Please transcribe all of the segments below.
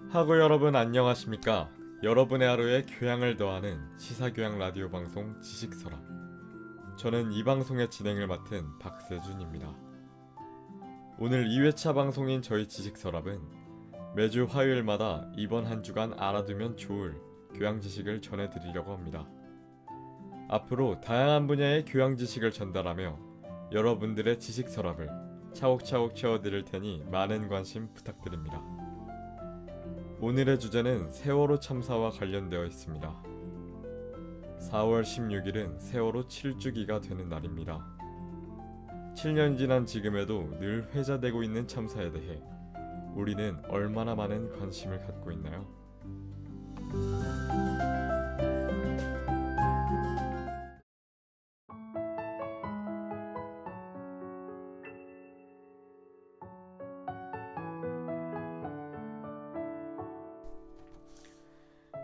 하구 여러분 안녕하십니까? 여러분의 하루에 교양을 더하는 시사교양 라디오 방송 지식서랍. 저는 이 방송의 진행을 맡은 박세준입니다. 오늘 2회차 방송인 저희 지식서랍은 매주 화요일마다 이번 한 주간 알아두면 좋을 교양 지식을 전해드리려고 합니다. 앞으로 다양한 분야의 교양 지식을 전달하며 여러분들의 지식서랍을 차곡차곡 채워드릴 테니 많은 관심 부탁드립니다. 오늘의 주제는 세월호 참사와 관련되어 있습니다. 4월 16일은 세월호 7주기가 되는 날입니다. 7년 지난 지금에도 늘 회자되고 있는 참사에 대해 우리는 얼마나 많은 관심을 갖고 있나요?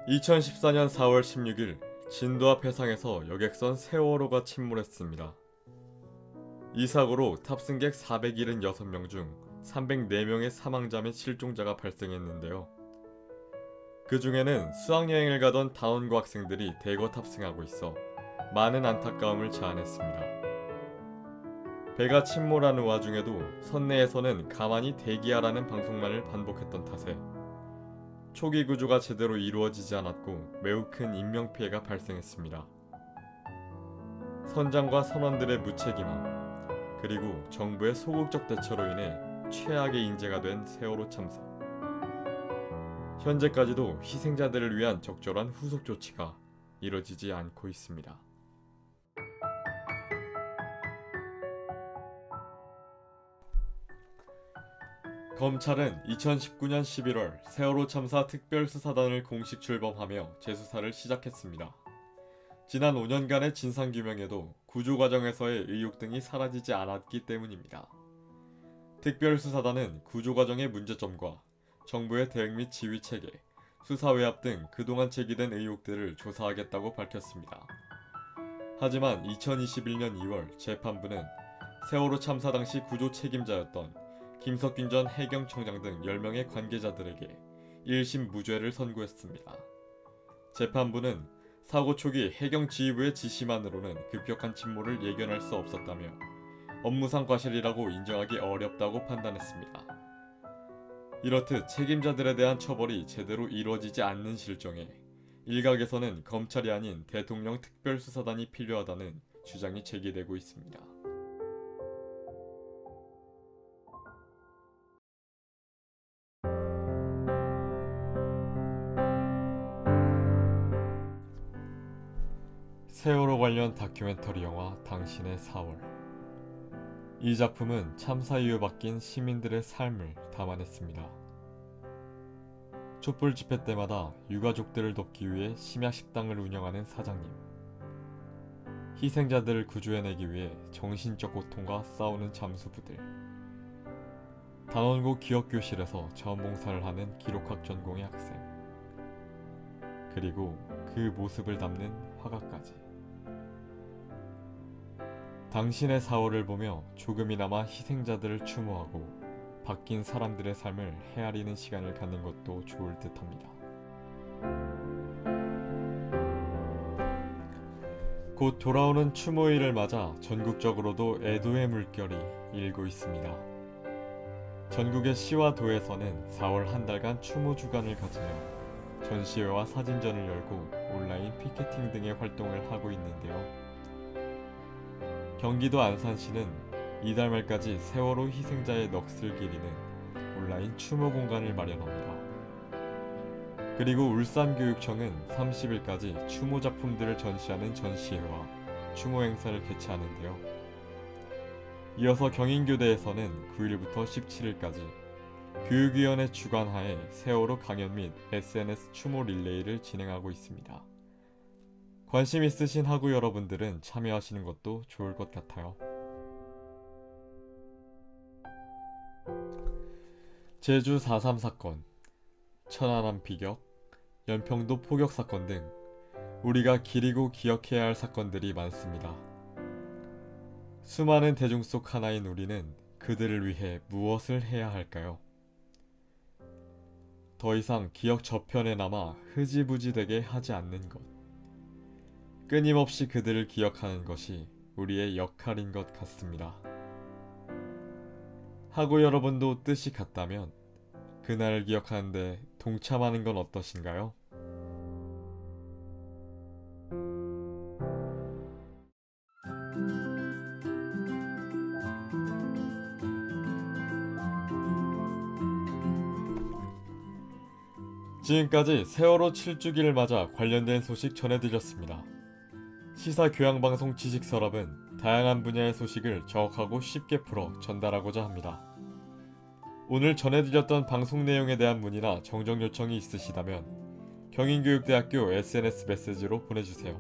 (2014년 4월 16일) 진도 앞 해상에서 여객선 세월호가 침몰했습니다. 이 사고로 탑승객 476명 중 304명의 사망자 및 실종자가 발생했는데요. 그 중에는 수학여행을 가던 단원고 학생들이 대거 탑승하고 있어 많은 안타까움을 자아냈습니다. 배가 침몰하는 와중에도 선내에서는 가만히 대기하라는 방송만을 반복했던 탓에 초기 구조가 제대로 이루어지지 않았고 매우 큰 인명피해가 발생했습니다. 선장과 선원들의 무책임함, 그리고 정부의 소극적 대처로 인해 최악의 인재가 된 세월호 참사. 현재까지도 희생자들을 위한 적절한 후속 조치가 이뤄지지 않고 있습니다. 검찰은 2019년 11월 세월호 참사 특별수사단을 공식 출범하며 재수사를 시작했습니다. 지난 5년간의 진상규명에도 구조 과정에서의 의혹 등이 사라지지 않았기 때문입니다. 특별수사단은 구조 과정의 문제점과 정부의 대응 및 지휘체계, 수사 외압 등 그동안 제기된 의혹들을 조사하겠다고 밝혔습니다. 하지만 2021년 2월 재판부는 세월호 참사 당시 구조 책임자였던 김석균 전 해경청장 등 10명의 관계자들에게 1심 무죄를 선고했습니다. 재판부는 사고 초기 해경지휘부의 지시만으로는 급격한 침몰을 예견할 수 없었다며 업무상 과실이라고 인정하기 어렵다고 판단했습니다. 이렇듯 책임자들에 대한 처벌이 제대로 이루어지지 않는 실정에 일각에서는 검찰이 아닌 대통령 특별수사단이 필요하다는 주장이 제기되고 있습니다. 세월호 관련 다큐멘터리 영화 당신의 4월. 이 작품은 참사 이후 바뀐 시민들의 삶을 담아냈습니다. 촛불 집회 때마다 유가족들을 돕기 위해 심야식당을 운영하는 사장님, 희생자들을 구조해내기 위해 정신적 고통과 싸우는 잠수부들, 단원고 기억교실에서 자원봉사를 하는 기록학 전공의 학생, 그리고 그 모습을 담는 화가까지. 당신의 4월을 보며 조금이나마 희생자들을 추모하고 바뀐 사람들의 삶을 헤아리는 시간을 갖는 것도 좋을 듯합니다. 곧 돌아오는 추모일을 맞아 전국적으로도 애도의 물결이 일고 있습니다. 전국의 시와 도에서는 4월 한 달간 추모 주간을 가지며 전시회와 사진전을 열고 온라인 피켓팅 등의 활동을 하고 있는데요. 경기도 안산시는 이달 말까지 세월호 희생자의 넋을 기리는 온라인 추모 공간을 마련합니다. 그리고 울산교육청은 30일까지 추모 작품들을 전시하는 전시회와 추모 행사를 개최하는데요. 이어서 경인교대에서는 9일부터 17일까지 교육위원회 주관하에 세월호 강연 및 SNS 추모 릴레이를 진행하고 있습니다. 관심 있으신 하구 여러분들은 참여하시는 것도 좋을 것 같아요. 제주 4.3 사건, 천안함 피격, 연평도 포격 사건 등 우리가 기리고 기억해야 할 사건들이 많습니다. 수많은 대중 속 하나인 우리는 그들을 위해 무엇을 해야 할까요? 더 이상 기억 저편에 남아 흐지부지 되게 하지 않는 것. 끊임없이 그들을 기억하는 것이 우리의 역할인 것 같습니다. 하고 여러분도 뜻이 같다면 그날을 기억하는데 동참하는 건 어떠신가요? 지금까지 세월호 7주기를 맞아 관련된 소식 전해드렸습니다. 시사교양방송 지식서랍은 다양한 분야의 소식을 정확하고 쉽게 풀어 전달하고자 합니다. 오늘 전해드렸던 방송 내용에 대한 문의나 정정 요청이 있으시다면 경인교육대학교 SNS 메시지로 보내주세요.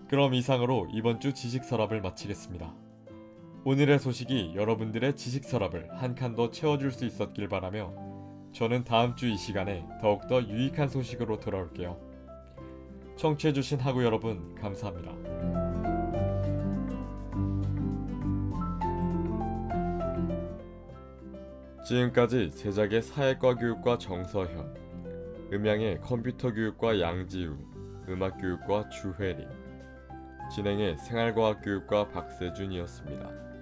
그럼 이상으로 이번 주 지식서랍을 마치겠습니다. 오늘의 소식이 여러분들의 지식서랍을 한 칸 더 채워줄 수 있었길 바라며 저는 다음 주 이 시간에 더욱더 유익한 소식으로 돌아올게요. 청취해주신 학우 여러분 감사합니다. 지금까지 제작의 사회과 교육과 정서현, 음향의 컴퓨터 교육과 양지우, 음악 교육과 주회림, 진행의 생활과학 교육과 박세준이었습니다.